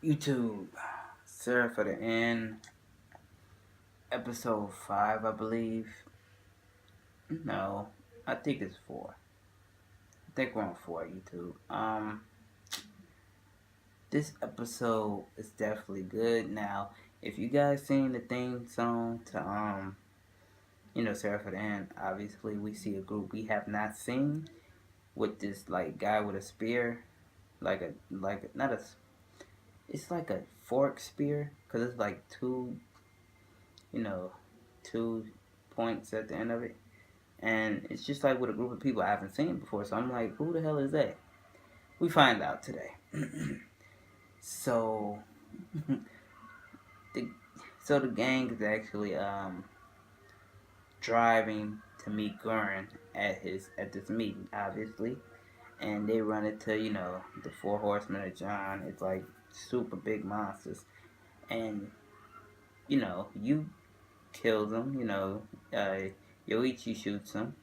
YouTube, Seraph for the end, episode 5, I believe. No, I think it's 4. I think we're on 4, YouTube. This episode is definitely good. Now, if you guys seen the theme song to, Seraph for the end, obviously we see a group we have not seen with this, like, guy with a spear. Not a, it's like a fork spear, because it's like you know, two points at the end of it. And it's just like with a group of people I haven't seen before. So I'm like, who the hell is that? We find out today. so, the the gang is actually driving to meet Guren at this meeting, obviously, and they run into the four horsemen of John. It's like super big monsters, and you kills them. Yoichi shoots them.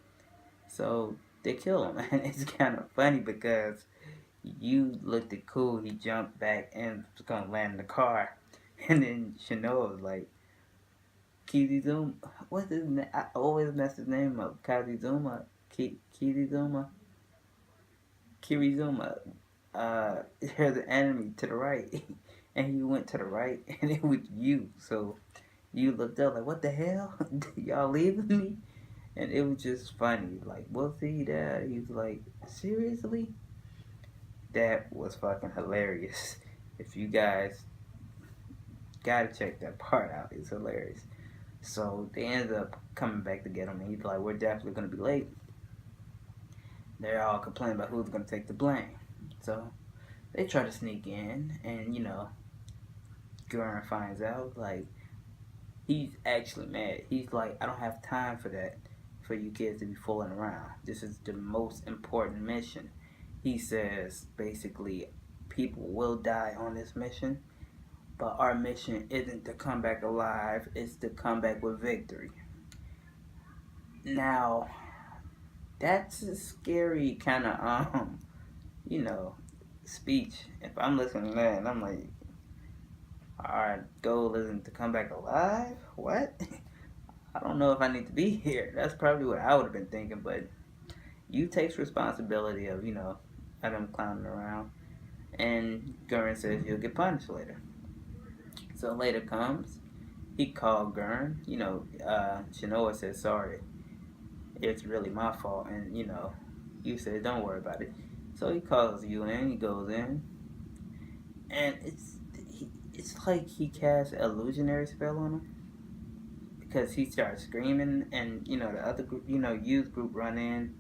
So they kill him. And it's kind of funny because you looked at cool. He jumped back and was going to land in the car. And then Shinoa was like, Kizizuma. What's his name? I always mess his name up. Kazizuma. Kizizuma. Kirizuma. There's an enemy to the right. And he went to the right. And it was you. So you looked up like, what the hell? Y'all leaving me? And it was just funny. Like, we'll see that. He was like, seriously? That was fucking hilarious. If you guys gotta check that part out, it's hilarious. So they ended up coming back to get him, and he's like, we're definitely gonna be late. They're all complaining about who's gonna take the blame. So they try to sneak in, and Guren finds out, like, he's actually mad. He's like, I don't have time for that, for you kids to be fooling around. This is the most important mission. He says, basically, people will die on this mission, but our mission isn't to come back alive, it's to come back with victory. Now, that's a scary kind of, speech. If I'm listening to that, and I'm like, our goal isn't to come back alive? What? I don't know if I need to be here. That's probably what I would have been thinking, but you takes responsibility of, them clowning around. And Guren says you'll get punished later. So later comes, he called Guren. Shinoa says, sorry, it's really my fault. And, you said, don't worry about it. So he calls you in, he goes in. And it's like he casts an illusionary spell on him. Because he starts screaming, and the other group, youth group run in,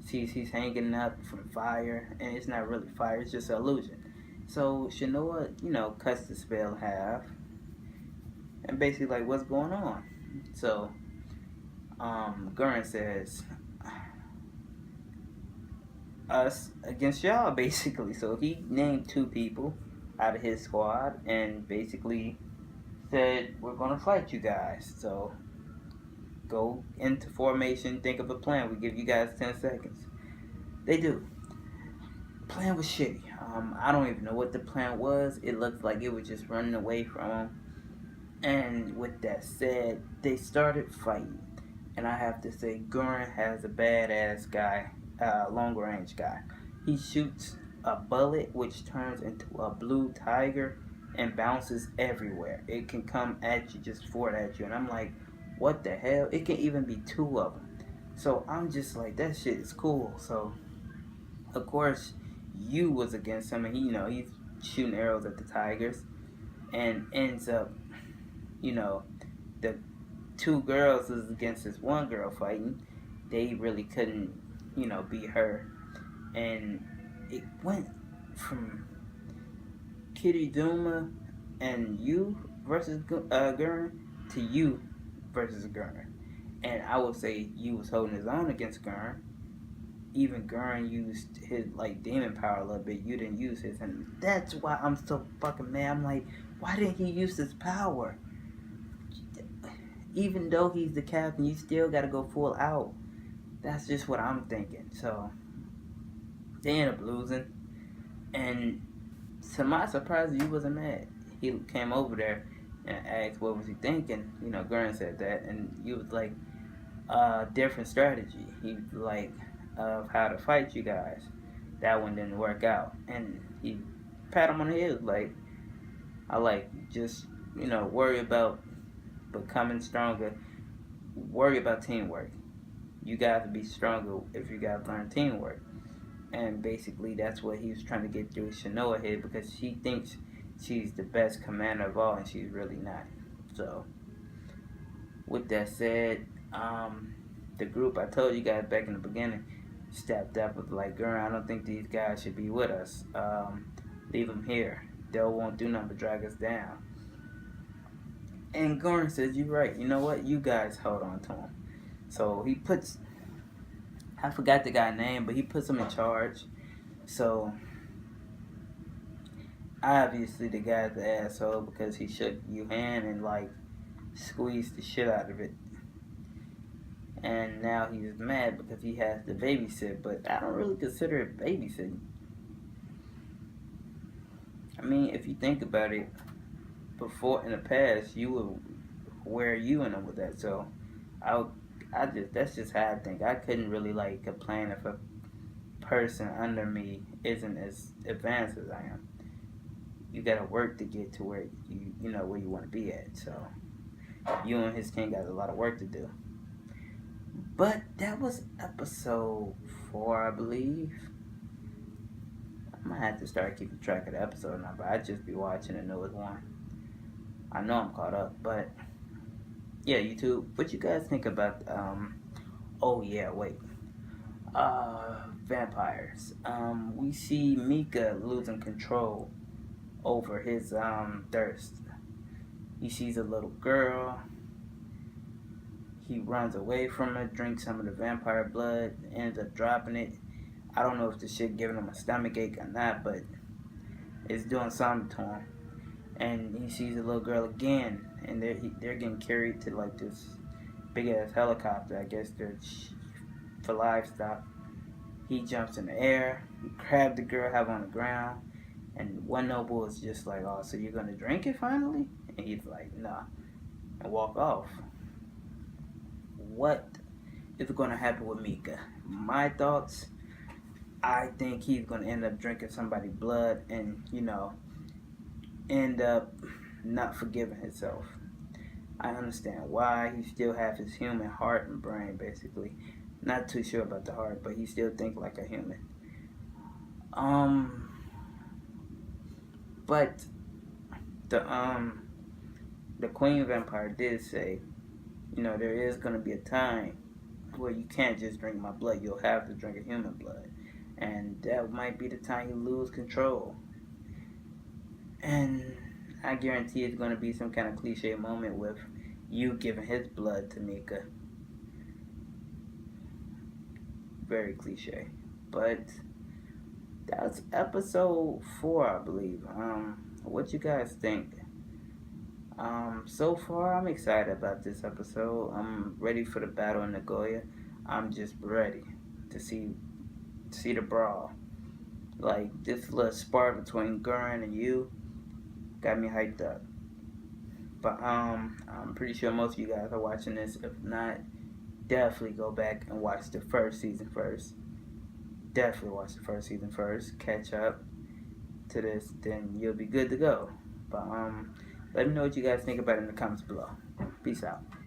sees he's hanging up from fire, and it's not really fire, it's just an illusion. So Shinoa, cuts the spell in half, and basically like, what's going on? So Guren says, us against y'all, basically. So he named 2 people out of his squad, and basically said, we're gonna fight you guys. So go into formation, think of a plan. We give you guys 10 seconds. They do. The plan was shitty. I don't even know what the plan was. It looked like it was just running away from him. And with that said, they started fighting. And I have to say, Guren has a badass guy, long range guy. He shoots a bullet which turns into a blue tiger and bounces everywhere. It can come at you, just fort at you. And I'm like, what the hell? It can even be 2 of them. So I'm just like, that shit is cool. So of course you was against him, and he's shooting arrows at the tigers, and ends up, the 2 girls is against this one girl fighting. They really couldn't, beat her, and it went from Kirizuma and you versus Guren to you versus Guren. And I would say you was holding his own against Guren. Even Guren used his demon power a little bit. You didn't use his, and that's why I'm so fucking mad. I'm like, why didn't he use his power? Even though he's the captain, you still gotta go full out. That's just what I'm thinking. So they end up losing, and to my surprise, you wasn't mad. he came over there and asked what was he thinking. You know, Guren said that, and he was like, different strategy. He was like of how to fight you guys. That one didn't work out, and he pat him on the head like, I like just worry about becoming stronger. Worry about teamwork. You got to be stronger if you got to learn teamwork. And basically, that's what he was trying to get through Shanoa head because she thinks she's the best commander of all, and she's really not. So, with that said, the group I told you guys back in the beginning stepped up with like, girl, I don't think these guys should be with us. Leave them here. They won't do nothing but drag us down. And Guren says, you're right. You know what? You guys hold on to him. So he puts, I forgot the guy's name, but he puts him in charge. So obviously the guy's the asshole because he shook you hand and like squeezed the shit out of it. And now he's mad because he has to babysit, but I don't really consider it babysitting. I mean, if you think about it, before in the past, you would wear you in them with that. So, that's just how I think. I couldn't really like complain if a person under me isn't as advanced as I am. You gotta work to get to where you know where you want to be at. So, you and his king got a lot of work to do. But that was episode 4, I believe. I'm gonna have to start keeping track of the episode number. I just be watching the newest one. I know I'm caught up, but yeah, YouTube. What you guys think about? Oh yeah, wait. Vampires. We see Mika losing control over his thirst. He sees a little girl. He runs away from her, drinks some of the vampire blood, ends up dropping it. I don't know if the shit giving him a stomach ache or not, but it's doing something to him. And he sees a little girl again, and they're getting carried to like this big ass helicopter. I guess they're for livestock. He jumps in the air, he grabs the girl, have her on the ground, and one noble is just like, "Oh, so you're gonna drink it finally?" And he's like, "Nah," and walk off. What is gonna happen with Mika? My thoughts. I think he's gonna end up drinking somebody's blood, and end up not forgiving himself. I understand why. He still has his human heart and brain, basically. Not too sure about the heart, but he still thinks like a human. But the Queen Vampire did say, there is gonna be a time where you can't just drink my blood. You'll have to drink a human blood, and that might be the time you lose control. And I guarantee it's going to be some kind of cliche moment with you giving his blood to Mika. Very cliche. But that's episode 4, I believe. What you guys think? So far, I'm excited about this episode. I'm ready for the battle in Nagoya. I'm just ready to see the brawl. Like this little spark between Guren and you got me hyped up. But I'm pretty sure most of you guys are watching this. If not, definitely go back and watch the first season first. Definitely watch the first season first. Catch up to this, then you'll be good to go. But let me know what you guys think about it in the comments below. Peace out.